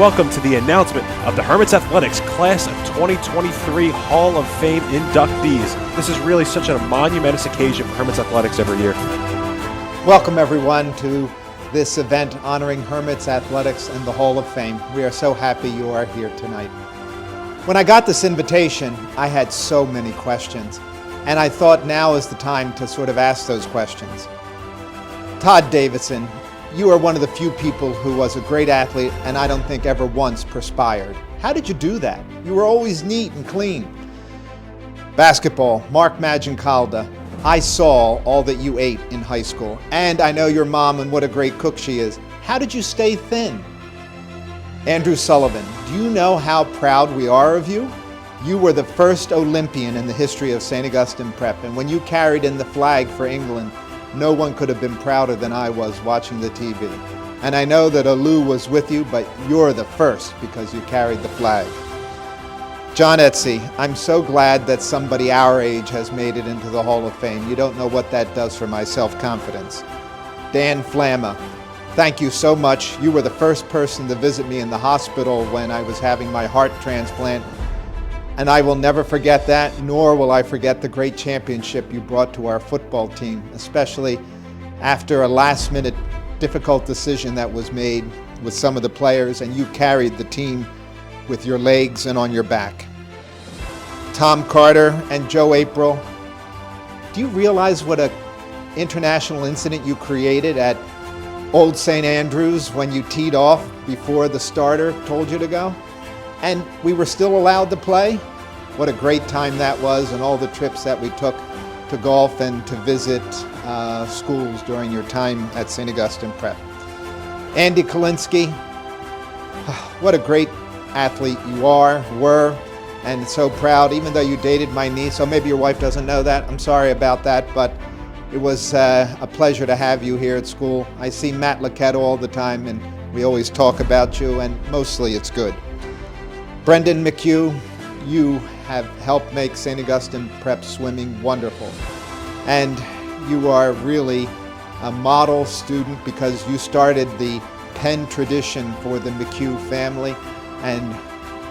welcome to the announcement of the Hermits Athletics Class of 2023 Hall of Fame inductees. This is really such a monumentous occasion for Hermits Athletics every year. Welcome everyone to this event honoring Hermits Athletics and the Hall of Fame. We are so happy you are here tonight. When I got this invitation, I had so many questions, and I thought now is the time to sort of ask those questions. Todd Davidson, you are one of the few people who was a great athlete and I don't think ever once perspired. How did you do that? You were always neat and clean. Basketball, Mark Magincalda. I saw all that you ate in high school, and I know your mom and what a great cook she is. How did you stay thin? Andrew Sullivan, do you know how proud we are of you? You were the first Olympian in the history of St. Augustine Prep, and when you carried in the flag for England, no one could have been prouder than I was watching the TV. And I know that Alou was with you, but you're the first because you carried the flag. John Etsy, I'm so glad that somebody our age has made it into the Hall of Fame. You don't know what that does for my self-confidence. Dan Flamma, thank you so much. You were the first person to visit me in the hospital when I was having my heart transplant. And I will never forget that, nor will I forget the great championship you brought to our football team, especially after a last-minute difficult decision that was made with some of the players, and you carried the team with your legs and on your back. Tom Carter and Joe April, do you realize what an international incident you created at Old St. Andrews when you teed off before the starter told you to go? And we were still allowed to play? What a great time that was, and all the trips that we took to golf and to visit schools during your time at St. Augustine Prep. Andy Kalinsky, what a great athlete you were, and so proud, even though you dated my niece. So maybe your wife doesn't know that. I'm sorry about that, but it was a pleasure to have you here at school. I see Matt Laquette all the time, and we always talk about you, and mostly it's good. Brendan McHugh, you have helped make St. Augustine Prep swimming wonderful. And you are really a model student because you started the Penn tradition for the McHugh family. And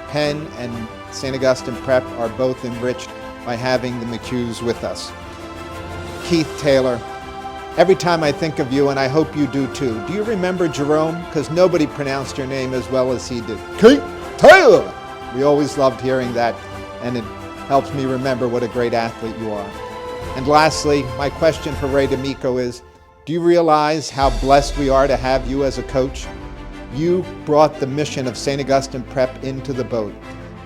Penn and St. Augustine Prep are both enriched by having the McHughs with us. Keith Taylor, every time I think of you, and I hope you do too, do you remember Jerome? Because nobody pronounced your name as well as he did. Keith Taylor! We always loved hearing that, and it helps me remember what a great athlete you are. And lastly, my question for Ray D'Amico is, do you realize how blessed we are to have you as a coach? You brought the mission of St. Augustine Prep into the boat.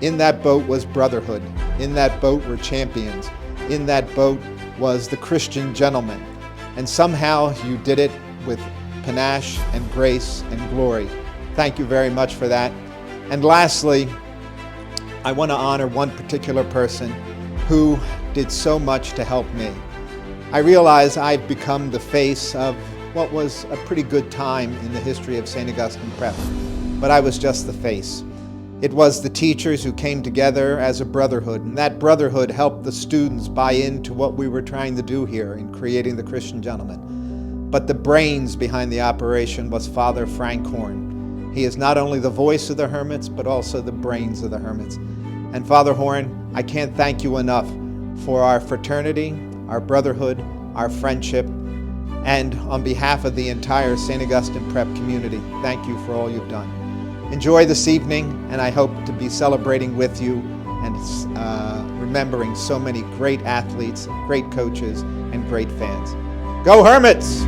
In that boat was brotherhood. In that boat were champions. In that boat was the Christian gentleman. And somehow you did it with panache and grace and glory. Thank you very much for that. And lastly, I want to honor one particular person who did so much to help me. I realize I've become the face of what was a pretty good time in the history of St. Augustine Prep, but I was just the face. It was the teachers who came together as a brotherhood, and that brotherhood helped the students buy into what we were trying to do here in creating the Christian gentleman. But the brains behind the operation was Father Frank Horn. He is not only the voice of the Hermits, but also the brains of the Hermits. And Father Horn, I can't thank you enough for our fraternity, our brotherhood, our friendship, and on behalf of the entire St. Augustine Prep community, thank you for all you've done. Enjoy this evening, and I hope to be celebrating with you and remembering so many great athletes, great coaches, and great fans. Go Hermits!